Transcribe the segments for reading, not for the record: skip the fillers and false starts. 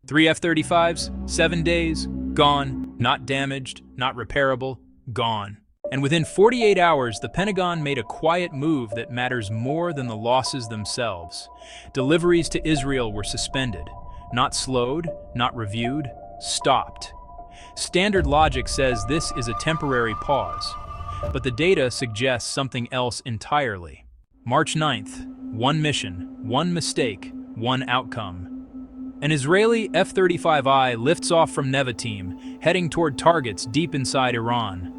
3 F-35s, 7 days, gone, not damaged, not repairable, gone. And within 48 hours, the Pentagon made a quiet move that matters more than the losses themselves. Deliveries to Israel were suspended, not slowed, not reviewed, stopped. Standard logic says this is a temporary pause, but the data suggests something else entirely. March 9th, one mission, one mistake, one outcome. An Israeli F-35I lifts off from Nevatim, heading toward targets deep inside Iran.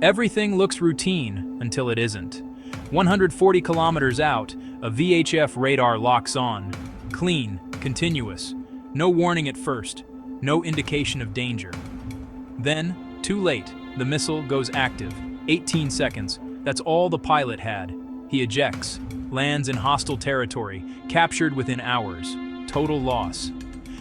Everything looks routine until it isn't. 140 kilometers out, a VHF radar locks on. Clean, continuous, no warning at first, no indication of danger. Then, too late, the missile goes active. 18 seconds, that's all the pilot had. He ejects, lands in hostile territory, captured within hours. Total loss.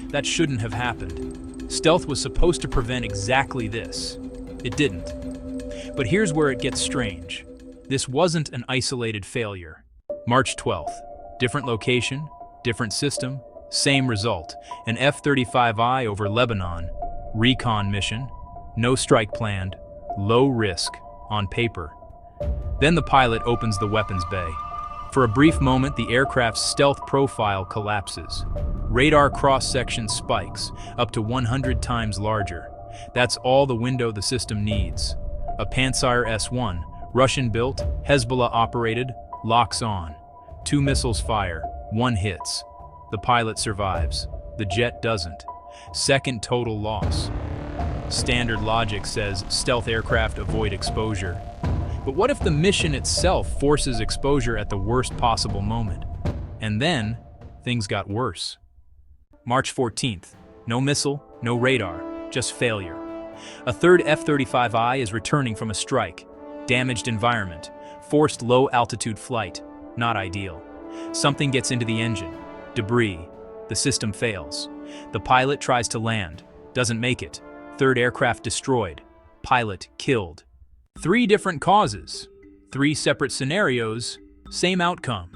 That shouldn't have happened. Stealth was supposed to prevent exactly this. It didn't. But here's where it gets strange. This wasn't an isolated failure. March 12th. Different location, different system, same result. An F-35I over Lebanon. Recon mission. No strike planned. Low risk, on paper. Then the pilot opens the weapons bay. For a brief moment, the aircraft's stealth profile collapses. Radar cross-section spikes, up to 100 times larger. That's all the window the system needs. A Pantsir S-1, Russian-built, Hezbollah-operated, locks on. 2 missiles fire, 1 hits. The pilot survives. The jet doesn't. Second total loss. Standard logic says stealth aircraft avoid exposure. But what if the mission itself forces exposure at the worst possible moment? And then, things got worse. March 14th. No missile, no radar, just failure. A third F-35I is returning from a strike. Damaged environment. Forced low-altitude flight. Not ideal. Something gets into the engine. Debris. The system fails. The pilot tries to land. Doesn't make it. Third aircraft destroyed. Pilot killed. 3 different causes, 3 separate scenarios, same outcome.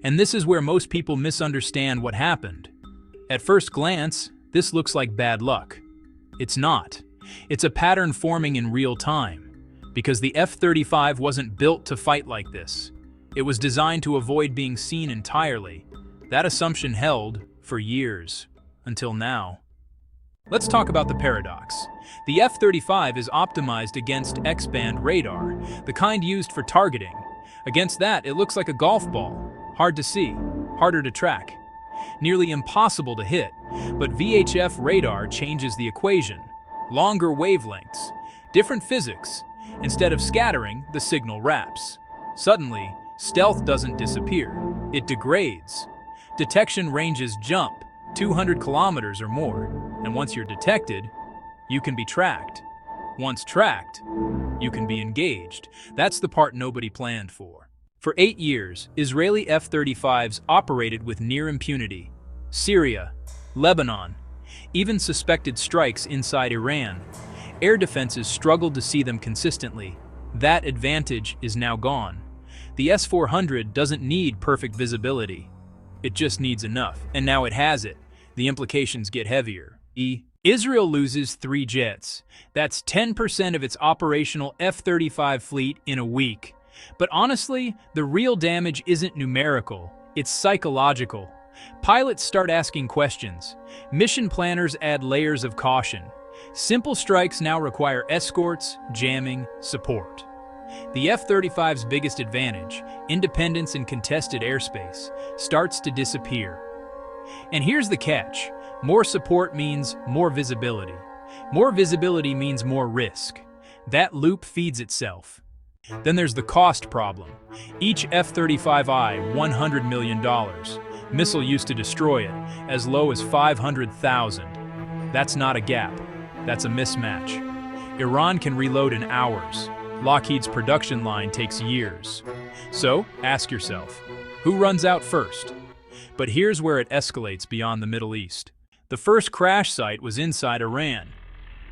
And this is where most people misunderstand what happened. At first glance, this looks like bad luck. It's not. It's a pattern forming in real time, because the F-35 wasn't built to fight like this. It was designed to avoid being seen entirely. That assumption held for years, until now. Let's talk about the paradox. The F-35 is optimized against X-band radar, the kind used for targeting. Against that, it looks like a golf ball. Hard to see, harder to track. Nearly impossible to hit, but VHF radar changes the equation. Longer wavelengths, different physics. Instead of scattering, the signal wraps. Suddenly, stealth doesn't disappear. It degrades. Detection ranges jump, 200 kilometers or more. And once you're detected, you can be tracked. Once tracked, you can be engaged. That's the part nobody planned for. For 8 years, Israeli F-35s operated with near impunity. Syria, Lebanon, even suspected strikes inside Iran. Air defenses struggled to see them consistently. That advantage is now gone. The S-400 doesn't need perfect visibility. It just needs enough, and now it has it. The implications get heavier. Israel loses 3 jets. That's 10% of its operational F-35 fleet in a week. But honestly, the real damage isn't numerical, it's psychological. Pilots start asking questions. Mission planners add layers of caution. Simple strikes now require escorts, jamming, support. The F-35's biggest advantage, independence in contested airspace, starts to disappear. And here's the catch. More support means more visibility. More visibility means more risk. That loop feeds itself. Then there's the cost problem. Each F-35I, $100 million. Missile used to destroy it, as low as 500,000. That's not a gap. That's a mismatch. Iran can reload in hours. Lockheed's production line takes years. So, ask yourself, who runs out first? But here's where it escalates beyond the Middle East. The first crash site was inside Iran.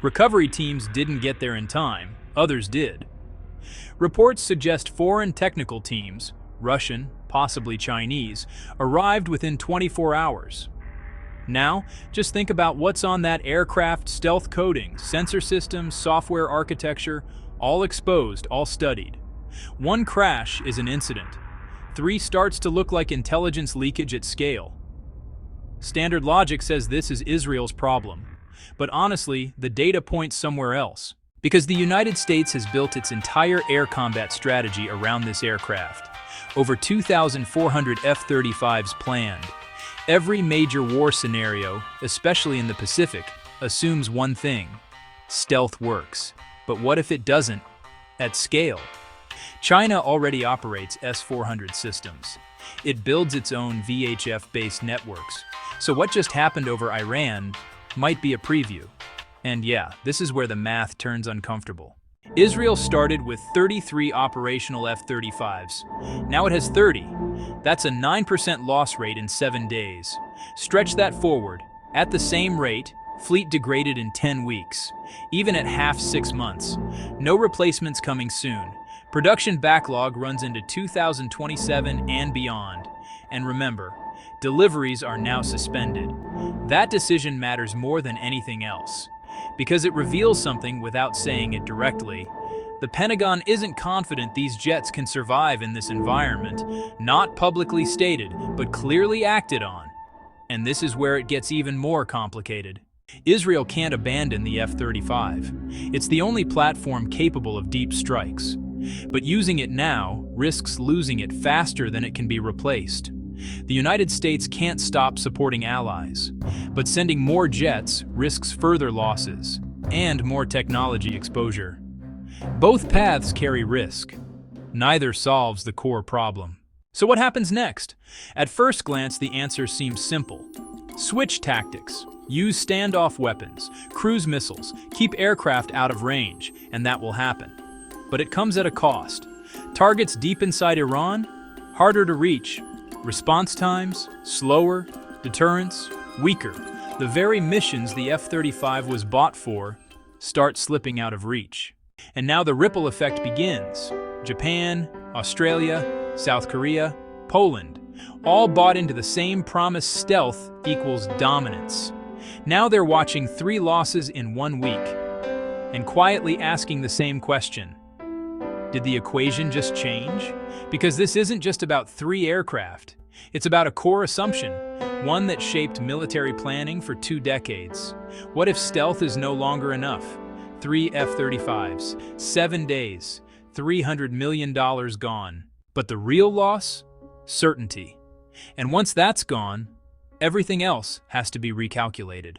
Recovery teams didn't get there in time, others did. Reports suggest foreign technical teams, Russian, possibly Chinese, arrived within 24 hours. Now, just think about what's on that aircraft: stealth coating, sensor systems, software architecture, all exposed, all studied. One crash is an incident. 3 starts to look like intelligence leakage at scale. Standard logic says this is Israel's problem. But honestly, the data points somewhere else. Because the United States has built its entire air combat strategy around this aircraft. Over 2,400 F-35s planned. Every major war scenario, especially in the Pacific, assumes one thing: stealth works. But what if it doesn't? At scale. China already operates S-400 systems. It builds its own VHF-based networks. So what just happened over Iran might be a preview. And yeah, this is where the math turns uncomfortable. Israel started with 33 operational F-35s. Now it has 30. That's a 9% loss rate in 7 days. Stretch that forward. At the same rate, fleet degraded in 10 weeks. Even at half 6 months. No replacements coming soon. Production backlog runs into 2027 and beyond. And remember, deliveries are now suspended. That decision matters more than anything else, because it reveals something without saying it directly. The Pentagon isn't confident these jets can survive in this environment, not publicly stated, but clearly acted on. And this is where it gets even more complicated. Israel can't abandon the F-35. It's the only platform capable of deep strikes. But using it now risks losing it faster than it can be replaced. The United States can't stop supporting allies, but sending more jets risks further losses and more technology exposure. Both paths carry risk. Neither solves the core problem. So what happens next? At first glance, the answer seems simple. Switch tactics. Use standoff weapons, cruise missiles, keep aircraft out of range, and that will happen. But it comes at a cost. Targets deep inside Iran? Harder to reach. Response times? Slower. Deterrence? Weaker. The very missions the F-35 was bought for start slipping out of reach. And now the ripple effect begins. Japan, Australia, South Korea, Poland, all bought into the same promise: stealth equals dominance. Now they're watching 3 losses in 1 week and quietly asking the same question. Did the equation just change? Because this isn't just about 3 aircraft. It's about a core assumption, one that shaped military planning for 2 decades. What if stealth is no longer enough? 3 F-35s, 7 days, $300 million gone. But the real loss? Certainty. And once that's gone, everything else has to be recalculated.